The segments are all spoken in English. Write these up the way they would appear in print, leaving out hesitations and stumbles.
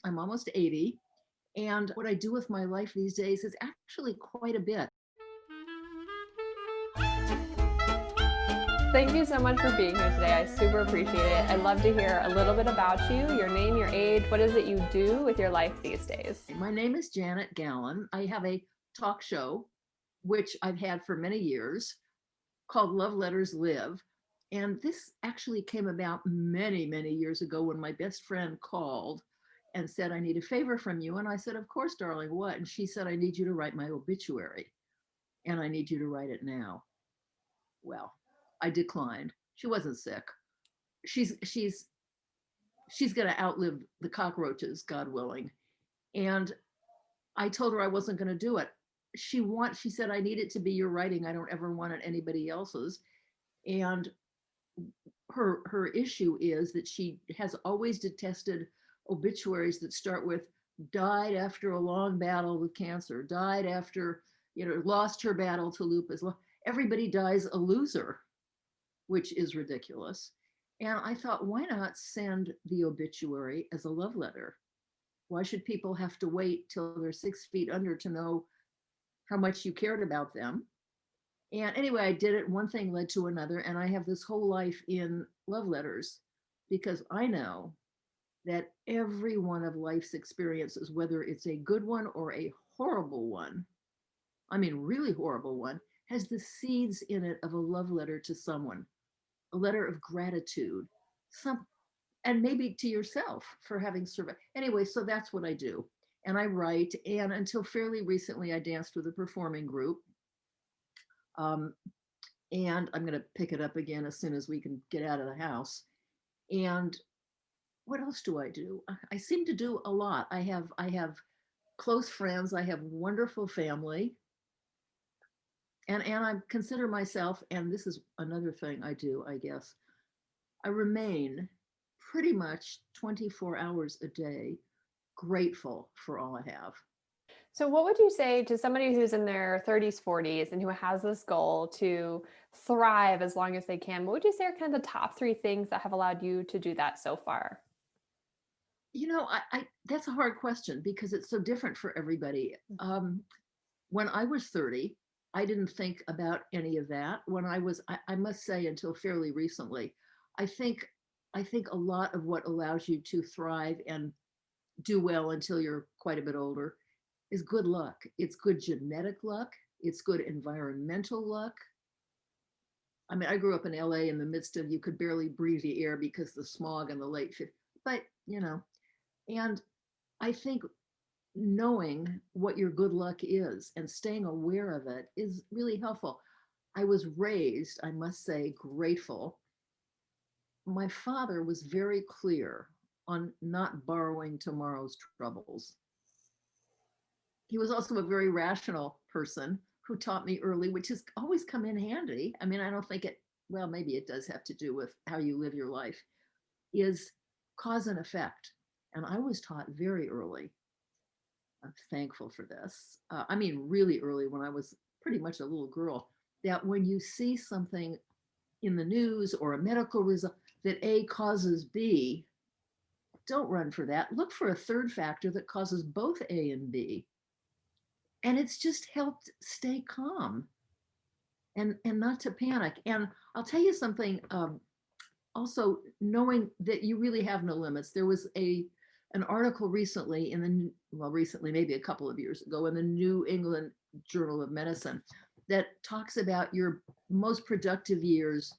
I'm almost 80. And what I do with my life these days is actually quite a bit. Thank you so much for being here today. I super appreciate it. I'd love to hear a little bit about you, your name, your age. What is it you do with your life these days? My name is Janet Gallin. I have a talk show, which I've had for many years, called Love Letters Live. And this actually came about many, many years ago when my best friend called and said, I need a favor from you. And I said, of course, darling, what? And she said, I need you to write my obituary and I need you to write it now. Well, I declined. She wasn't sick. She's she's she's going to outlive the cockroaches, God willing. And I told her I wasn't going to do it. She said, I need it to be your writing. I don't ever want it anybody else's. And her issue is that she has always detested obituaries that start with died after a long battle with cancer, died after, lost her battle to lupus. Everybody dies a loser, which is ridiculous. And I thought, why not send the obituary as a love letter? Why should people have to wait till they're 6 feet under to know how much you cared about them? And anyway, I did it. One thing led to another. And I have this whole life in love letters because I know that every one of life's experiences, whether it's a good one or a horrible one, I mean, really horrible one, has the seeds in it of a love letter to someone, a letter of gratitude, some, and maybe to yourself for having survived. Anyway, so that's what I do. And I write. And until fairly recently, I danced with a performing group. Um, and I'm going to pick it up again as soon as we can get out of the house. And what else do I do? I seem to do a lot. I have close friends. I have wonderful family, and I consider myself. And this is another thing I do, I guess. I remain pretty much 24 hours a day grateful for all I have. So, what would you say to somebody who's in their 30s, 40s, and who has this goal to thrive as long as they can? What would you say are kind of the top three things that have allowed you to do that so far? I that's a hard question because it's so different for everybody. When I was 30, I didn't think about any of that. When I must say, until fairly recently, I think I think a lot of what allows you to thrive and do well until you're quite a bit older is good luck. It's good genetic luck. It's good environmental luck. I mean, I grew up in LA in the midst of you could barely breathe the air because the smog in the late 50s. But, and I think knowing what your good luck is and staying aware of it is really helpful. I was raised, I must say, grateful. My father was very clear on not borrowing tomorrow's troubles. He was also a very rational person who taught me early, which has always come in handy. I mean, I don't think it, well, maybe it does have to do with how you live your life, is cause and effect. And I was taught very early. I'm thankful for this. I mean, really early when I was pretty much a little girl, that when you see something in the news or a medical result that A causes B, don't run for that. Look for a third factor that causes both A and B. And it's just helped stay calm and not to panic. And I'll tell you something. Also, knowing that you really have no limits. There was an article recently recently, maybe a couple of years ago, in the New England Journal of Medicine that talks about your most productive years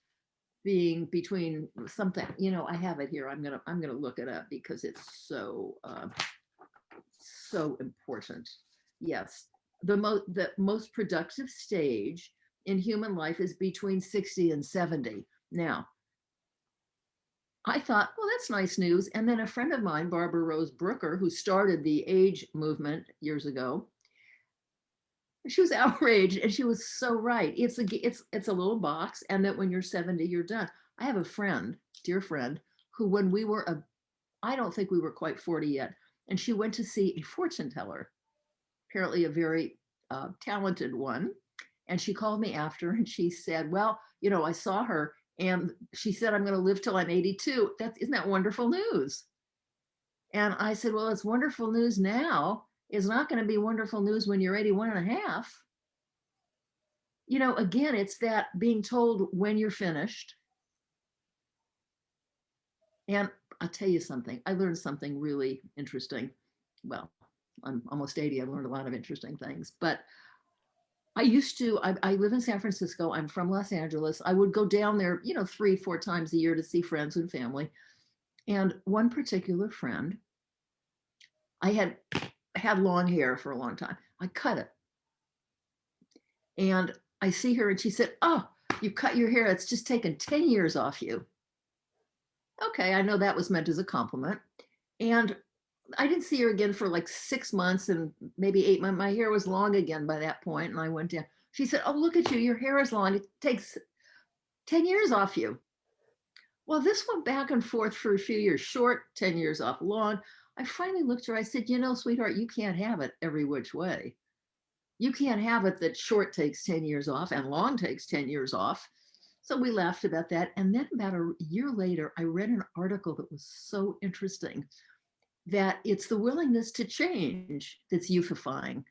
being between something. I have it here. I'm gonna look it up because it's so important. Yes, the most productive stage in human life is between 60 and 70. Now, I thought, well, that's nice news. And then a friend of mine, Barbara Rose Brooker, who started the age movement years ago, she was outraged and she was so right. It's a little box, and that when you're 70, you're done. I have a friend, dear friend, who when we were I don't think we were quite 40 yet, and she went to see a fortune teller, apparently a very talented one. And she called me after and she said, well, I saw her and she said, I'm going to live till I'm 82. Isn't that wonderful news? And I said, well, it's wonderful news now. It's not going to be wonderful news when you're 81 and a half. Again, it's that being told when you're finished. And I'll tell you something, I learned something really interesting. Well, I'm almost 80. I've learned a lot of interesting things, but I live in San Francisco. I'm from Los Angeles. I would go down there, 3, 4 times a year to see friends and family. And one particular friend, I had long hair for a long time. I cut it. And I see her and she said, oh, you cut your hair. It's just taken 10 years off you. Okay, I know that was meant as a compliment. And I didn't see her again for like 6 months and maybe 8 months. My hair was long again by that point, and I went down. She said, oh, look at you. Your hair is long. It takes 10 years off you. Well, this went back and forth for a few years, short, 10 years off, long. I finally looked at her. I said, sweetheart, you can't have it every which way. You can't have it that short takes 10 years off and long takes 10 years off. So we laughed about that. And then about a year later, I read an article that was so interesting, that it's the willingness to change that's youthifying,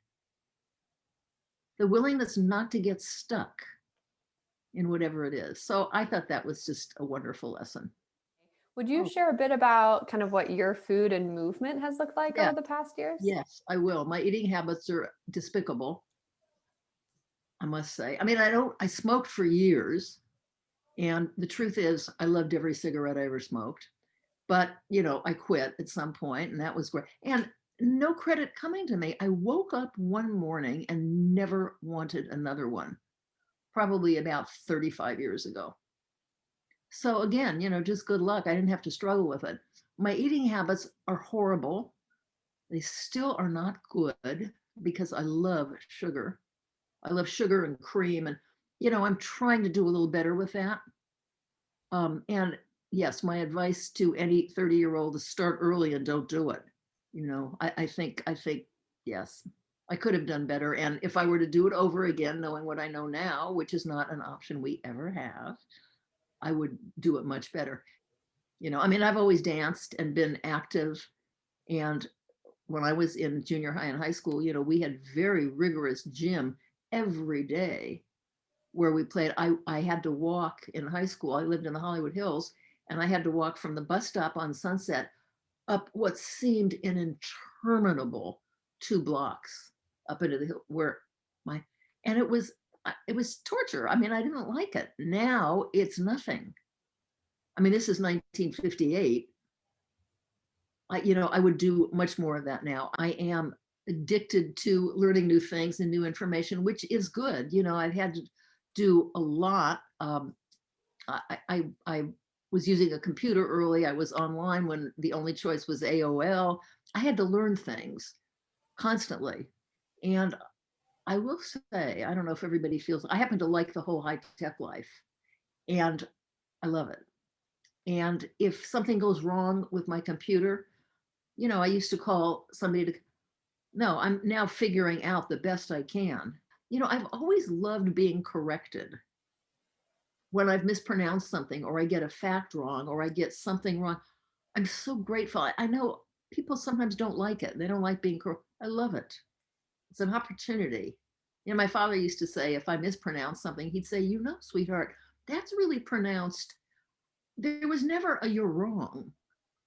the willingness not to get stuck in whatever it is. So I thought that was just a wonderful lesson. Would you Oh, share a bit about kind of what your food and movement has looked like yeah, over the past years? yes, I will. My eating habits are despicable, I must say. I mean, I smoked for years. And the truth is, I loved every cigarette I ever smoked. But, I quit at some point, and that was great. And no credit coming to me. I woke up one morning and never wanted another one, probably about 35 years ago. So again, just good luck. I didn't have to struggle with it. My eating habits are horrible. They still are not good because I love sugar. I love sugar and cream. And, I'm trying to do a little better with that. And yes, my advice to any 30-year-old is start early and don't do it. I think, yes, I could have done better. And if I were to do it over again, knowing what I know now, which is not an option we ever have, I would do it much better. I mean, I've always danced and been active. And when I was in junior high and high school, we had very rigorous gym every day where we played. I had to walk in high school. I lived in the Hollywood Hills, and I had to walk from the bus stop on Sunset up what seemed an interminable 2 blocks up into the hill where my, and it was torture. I mean, I didn't like it. Now it's nothing. I mean, this is 1958. I would do much more of that now. I am addicted to learning new things and new information, which is good. I've had to do a lot. I was using a computer early. I was online when the only choice was AOL. I had to learn things constantly. And I will say, I don't know if everybody feels, I happen to like the whole high tech life, and I love it. And if something goes wrong with my computer, I used to call somebody to, no, I'm now figuring out the best I can. I've always loved being corrected when I've mispronounced something or I get a fact wrong or I get something wrong. I'm so grateful. I know people sometimes don't like it. They don't like being correct. I love it. It's an opportunity. My father used to say, if I mispronounced something, he'd say, sweetheart, that's really pronounced. There was never a you're wrong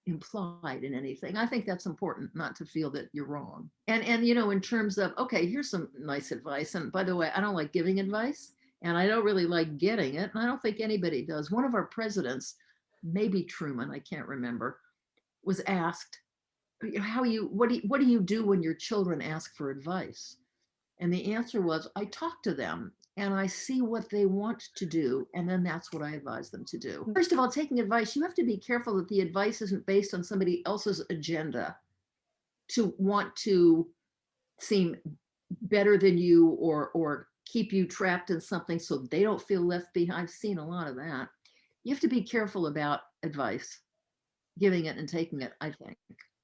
implied in anything. I think that's important, not to feel that you're wrong. And in terms of, okay, here's some nice advice. And by the way, I don't like giving advice, and I don't really like getting it. And I don't think anybody does. One of our presidents, maybe Truman, I can't remember, was asked, what do you do when your children ask for advice? And the answer was, I talk to them and I see what they want to do. And then that's what I advise them to do. First of all, taking advice, you have to be careful that the advice isn't based on somebody else's agenda to want to seem better than you or keep you trapped in something so they don't feel left behind. I've seen a lot of that. You have to be careful about advice, giving it and taking it, I think.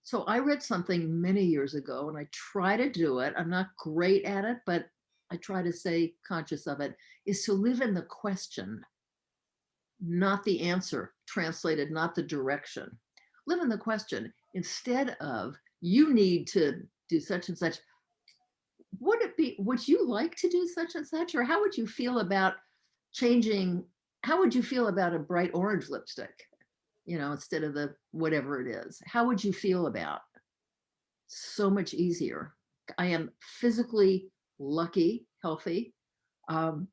So I read something many years ago and I try to do it. I'm not great at it, but I try to stay conscious of it, is to live in the question, not the answer, translated, not the direction. Live in the question. instead of you need to do such and such. Would you like to do such and such? Or how would you feel about changing? How would you feel about a bright orange lipstick, instead of the whatever it is? How would you feel about? So much easier. I am physically lucky, healthy. Um,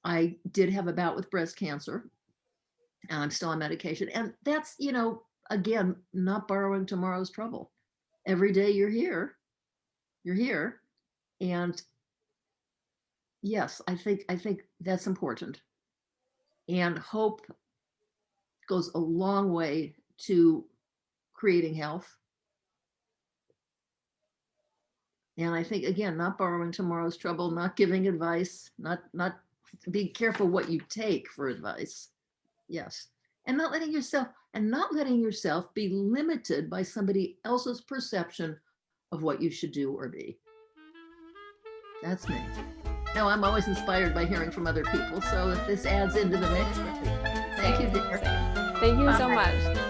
I did have a bout with breast cancer, and I'm still on medication. And that's, again, not borrowing tomorrow's trouble. Every day you're here. And yes, I think that's important. And hope goes a long way to creating health. And I think, again, not borrowing tomorrow's trouble, not giving advice, not be careful what you take for advice. Yes. And not letting yourself be limited by somebody else's perception of what you should do or be. That's me. Now, I'm always inspired by hearing from other people. So if this adds into the mix, thank you, dear. Thank you so much.